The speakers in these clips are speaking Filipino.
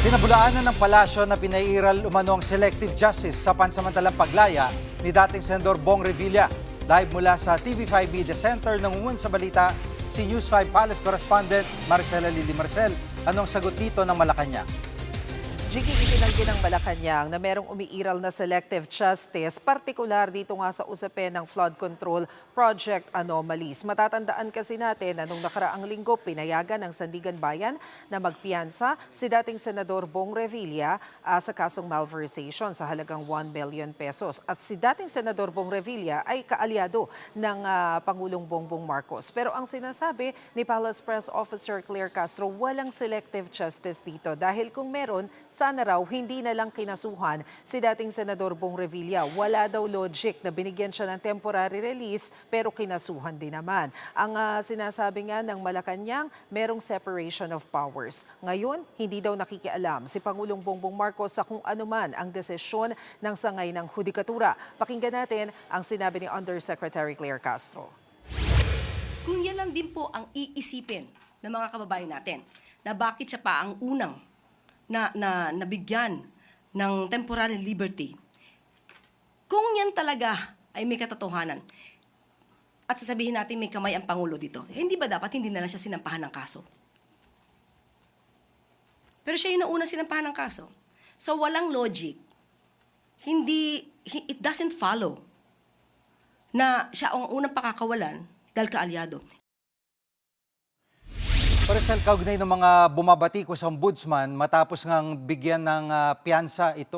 Pinabulaanan ng palasyo na pinairal umanong selective justice sa pansamantalang paglaya ni dating Senador Bong Revilla. Live mula sa TV5 Media Center, nangungun sa balita si News 5 Palace Correspondent Maricela Lili Marcel. Anong sagot dito ng Malacanang? Jiggy, itinanggi ng Malacanang na merong umiiral na selective justice, partikular dito nga sa usapin ng flood control project anomalies. Matatandaan kasi natin na nung nakaraang linggo, pinayagan ng Sandigan Bayan na magpiyansa si dating Senador Bong Revilla sa kasong malversation sa halagang 1 billion pesos. At si dating Senador Bong Revilla ay kaalyado ng Pangulong Bongbong Marcos. Pero ang sinasabi ni Palace Press Officer Claire Castro, walang selective justice dito dahil kung meron, sana raw hindi na lang kinasuhan si dating Senador Bong Revilla. Wala daw logic na binigyan siya ng temporary release pero kinasuhan din naman. Ang sinasabi nga ng Malacanang, merong separation of powers. Ngayon, hindi daw nakikialam si Pangulong Bongbong Marcos sa kung anuman ang desisyon ng sangay ng hudikatura. Pakinggan natin ang sinabi ni Undersecretary Claire Castro. Kung yan lang din po ang iisipin ng mga kababayan natin, na bakit siya pa ang unang na nabigyan ng temporary liberty. Kung yan talaga ay may katotohanan at sasabihin natin may kamay ang Pangulo dito, hindi ba dapat hindi na lang siya sinampahan ng kaso? Pero siya yung nauna sinampahan ng kaso. So walang logic. It doesn't follow na siya ang unang pakakawalan dahil kaalyado. Maricel, kaugnay ng mga bumabati ko sa ombudsman matapos ngang bigyan ng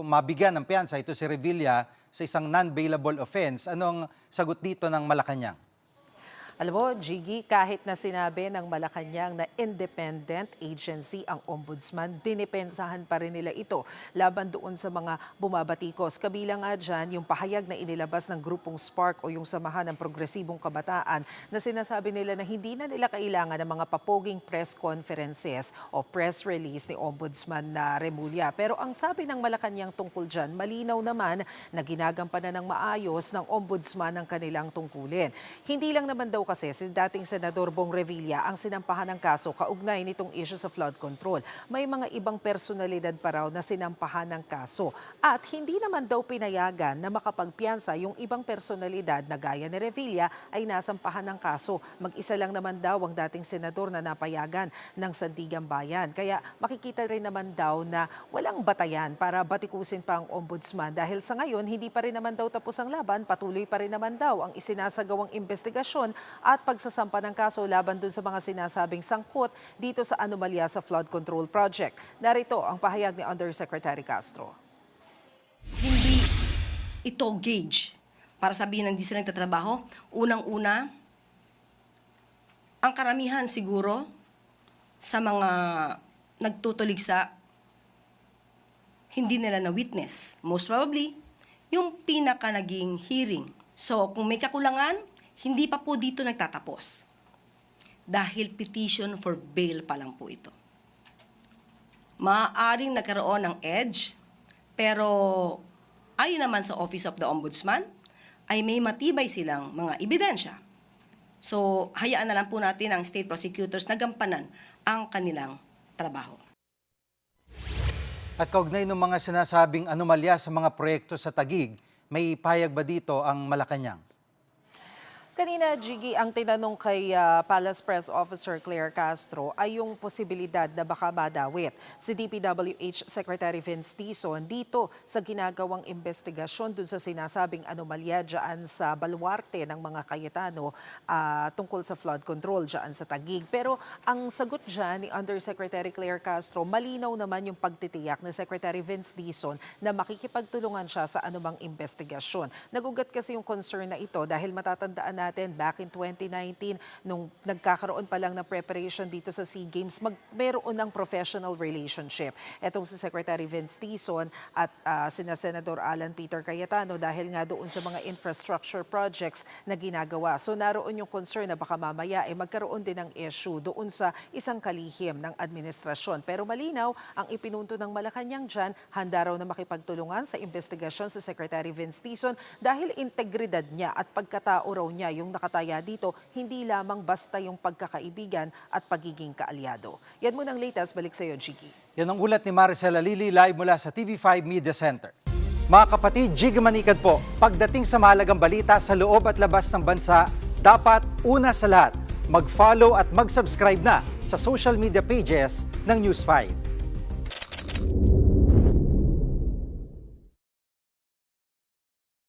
mabigyan ng piyansa ito si Revilla sa isang non-bailable offense. Anong sagot dito ng Malacanang? Alam mo, Jiggy, kahit na sinabi ng Malacanang na independent agency ang ombudsman, dinipensahan pa rin nila ito laban doon sa mga bumabatikos. Kabilang nga dyan yung pahayag na inilabas ng grupong Spark o yung Samahan ng Progresibong Kabataan na sinasabi nila na hindi na nila kailangan ng mga papoging press conferences o press release ni Ombudsman na Remulla. Pero ang sabi ng Malacanang tungkol dyan, malinaw naman na ginagampanan ng maayos ng Ombudsman ang kanilang tungkulin. Hindi lang naman daw kasi si dating Senador Bong Revilla ang sinampahan ng kaso kaugnay nitong issue sa flood control. May mga ibang personalidad pa raw na sinampahan ng kaso. At hindi naman daw pinayagan na makapagpiyansa yung ibang personalidad na gaya ni Revilla ay nasampahan ng kaso. Mag-isa lang naman daw ang dating senador na napayagan ng Sandigan Bayan. Kaya makikita rin naman daw na walang batayan para batikusin pa ang ombudsman dahil sa ngayon hindi pa rin naman daw tapos ang laban, patuloy pa rin naman daw ang isinasagawang investigasyon at pagsasampa ng kaso laban dun sa mga sinasabing sangkot dito sa anomalya sa flood control project. Narito ang pahayag ni Undersecretary Castro. Hindi ito gauge para sabihin na hindi sila nagtatrabaho. Unang-una, ang karamihan siguro sa mga nagtutuligsa, hindi nila na-witness. Most probably, yung pinaka naging hearing. So, kung may kakulangan, hindi pa po dito nagtatapos. Dahil petition for bail pa lang po ito. Maaaring nagkaroon ng edge, pero ayon naman sa Office of the Ombudsman, ay may matibay silang mga ebidensya. So, hayaan na lang po natin ang state prosecutors na gampanan ang kanilang trabaho. At kaugnay ng mga sinasabing anomalya sa mga proyekto sa Taguig, may pahayag ba dito ang Malacanang? Kanina, Jiggy, ang tinanong kay Palace Press Officer Claire Castro ay yung posibilidad na baka madawit si DPWH Secretary Vince Dizon dito sa ginagawang investigasyon dun sa sinasabing anomalya dyan sa baluarte ng mga Cayetano tungkol sa flood control dyan sa Taguig. Pero ang sagot dyan ni Undersecretary Claire Castro, malinaw naman yung pagtitiyak ni Secretary Vince Dizon na makikipagtulungan siya sa anumang investigasyon. Nagugat kasi yung concern na ito dahil matatandaan natin back in 2019 nung nagkakaroon pa lang ng preparation dito sa SEA Games, meron ng professional relationship. Etong si Secretary Vince Dizon at sina Senador Alan Peter Cayetano dahil nga doon sa mga infrastructure projects na ginagawa. So naroon yung concern na baka mamaya magkaroon din ng issue doon sa isang kalihim ng administrasyon. Pero malinaw, ang ipinunto ng Malacanang dyan, handa raw na makipagtulungan sa investigasyon sa Secretary Vince Dizon dahil integridad niya at pagkatao raw niya yung nakataya dito, hindi lamang basta yung pagkakaibigan at pagiging kaalyado. Yan muna ang latest. Balik sa iyo, Jiggy. Yan ang ulat ni Maricel Alili live mula sa TV5 Media Center. Mga kapatid, Jig Manikad po, pagdating sa mahalagang balita sa loob at labas ng bansa, dapat una sa lahat, mag-follow at mag-subscribe na sa social media pages ng News 5.